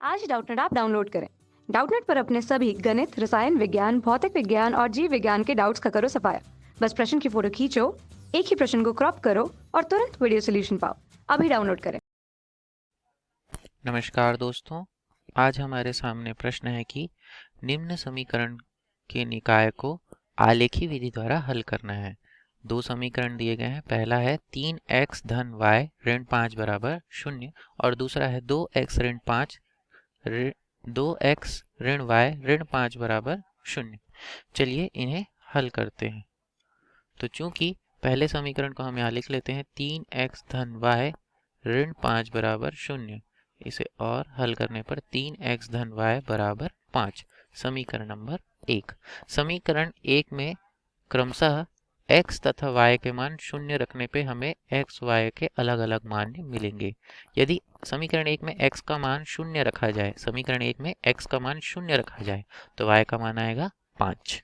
आज ही Doubtnut app download करें। Doubtnut पर अपने सभी गणित, रसायन विज्ञान, भौतिक विज्ञान और जीव विज्ञान के डाउट्स का करो सफाया। बस प्रश्न की फोटो खींचो, एक ही प्रश्न को क्रॉप करो और तुरंत वीडियो सोल्यूशन पाओ। अभी डाउनलोड करें। नमस्कार दोस्तों, आज हमारे सामने प्रश्न है कि निम्न समीकरण के निकाय को आलेखी विधि द्वारा हल करना है। दो समीकरण दिए गए हैं। पहला है 3x धन y ऋण 5 बराबर 0 और दूसरा है 2x ऋण 5 2x ऋण y ऋण 5 बराबर 0। चलिए इन्हें हल करते हैं। तो चूंकि पहले समीकरण को हम यहाँ लिख लेते हैं 3x धन y ऋण 5 बराबर 0, इसे और हल करने पर 3x धन y बराबर 5। समीकरण नंबर 1। समीकरण 1 में क्रमशः x तथा y के मान 0 रखने पे हमें x y के अलग अलग मान मिलेंगे। यदि समीकरण 1 में x का मान 0 रखा जाए, समीकरण 1 में x का मान 0 रखा जाए तो y का मान आएगा 5,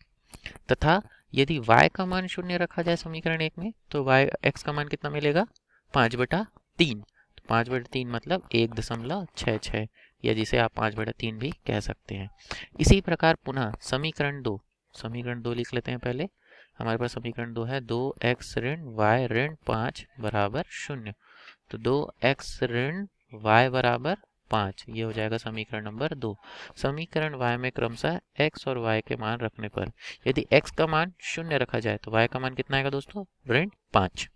तथा यदि y का मान 0 रखा जाए समीकरण 1 में तो x का मान कितना मिलेगा? 5/3। तो 5/3 मतलब 1.66, या जिसे आप 5/3 भी कह सकते हैं। इसी प्रकार पुनः समीकरण 2 लिख लेते हैं। पहले हमारे पास समीकरण 2 है 2x ऋण y ऋण 5 बराबर 0। तो 2x ऋण y बराबर 5, ये हो जाएगा समीकरण नंबर 2। समीकरण y में क्रमशः x और y के मान रखने पर यदि x का मान 0 रखा जाए तो y का मान कितना आएगा दोस्तों? ऋण 5।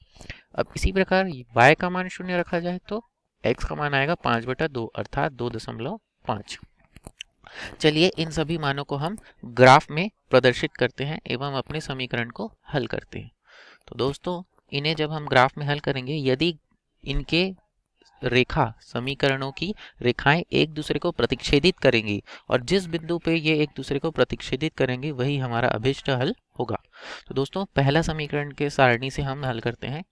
अब इसी प्रकार y का मान 0 रखा जाए तो x का मान आएगा 5/2 अर्थात 2.5। चलिए इन सभी मानों को हम ग्राफ में प्रदर्शित करते हैं एवं अपने समीकरण को हल करते हैं। तो दोस्तों इन्हें जब हम ग्राफ में हल करेंगे, यदि इनके समीकरणों की रेखाएं एक दूसरे को प्रतिच्छेदित करेंगी और जिस बिंदु पे ये एक दूसरे को प्रतिच्छेदित करेंगे वही हमारा अभीष्ट हल होगा। तो दोस्तों पहला समीकरण के सारणी से हम हल करते हैं।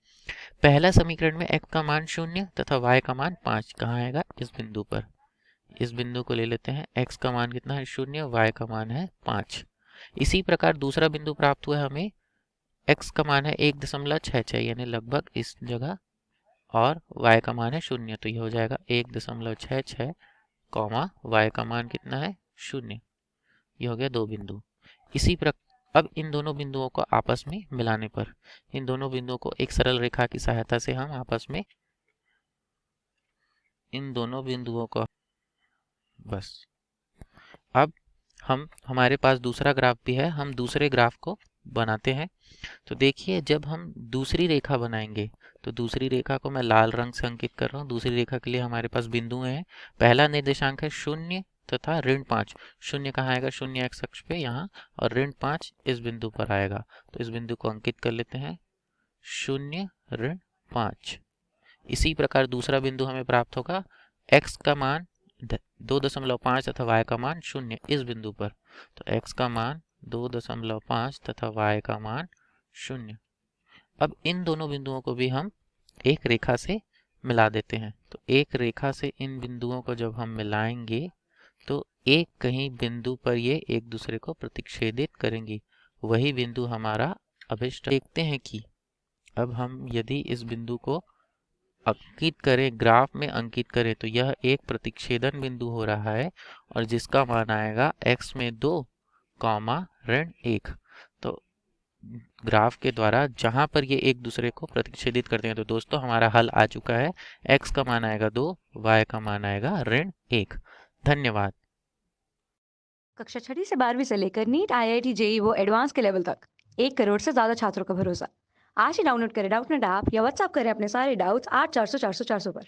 पहला समीकरण में x का मान 0 तथा y का मान 5 कहाँ आएगा? इस बिंदु पर। इस बिंदु को ले लेते हैं। x का मान कितना है? 0, y का मान है 5। इसी प्रकार दूसरा बिंदु प्राप्त हुआ है हमें। x का मान है 1.66 यानी लगभग इस जगह, और y का मान है 0, तो ये हो जाएगा 1.66 कॉमा y का मान कितना है? 0। ये हो गया दो बिंदु। इसी प्रकार अब इन दोनों बिंदुओं को आपस में मिलाने पर इन दोनों बिंदुओं को एक सरल रेखा की सहायता से हम आपस में इन दोनों बिंदुओं को बस अब हमारे पास दूसरा ग्राफ भी है, हम दूसरे ग्राफ को बनाते हैं। तो देखिए जब हम दूसरी रेखा बनाएंगे तो दूसरी रेखा को मैं लाल रंग से अंकित कर रहा हूँ। दूसरी रेखा के लिए हमारे पास बिंदु हैं। पहला निर्देशांक है 0 तथा ऋण 5। 0 कहाँ आएगा? 0 x अक्ष पे यहाँ, और ऋण 5 इस बिंदु पर आएगा। तो इस बिंदु को अंकित कर लेते हैं 0 ऋण 5। इसी प्रकार दूसरा बिंदु हमें प्राप्त होगा x का मान 2.5 तथा y का मान 0 इस बिंदु पर। तो x का मान 2.5 तथा y का मान 0। अब इन दोनों बिंदुओं को भी हम एक रेखा से मिला देते हैं। तो एक रेखा से इन बिंदुओं को जब हम मिलाएंगे तो एक कहीं बिंदु पर ये एक दूसरे को प्रतिच्छेदित करेंगी, वही बिंदु हमारा अभिष्ट। देखते हैं कि अब हम यदि इस बिंदु को अंकित करें, ग्राफ में अंकित करें, तो यह एक प्रतिच्छेदन बिंदु हो रहा है और जिसका मान आएगा x में 2 कॉमा ऋण 1। तो ग्राफ के द्वारा जहां पर ये एक दूसरे को प्रतिच्छेदित करते हैं, तो दोस्तों हमारा हल आ चुका है। x का मान आएगा 2, y का मान आएगा ऋण 1। धन्यवाद। कक्षा 6 से 12वीं से लेकर नीट, IIT, जेईई वो एडवांस के लेवल तक 1 करोड़ से ज्यादा छात्रों का भरोसा। आज ही डाउनलोड करें डाउटनेट ऐप या व्हाट्सएप करें अपने सारे डाउट्स 8400 400 400 पर।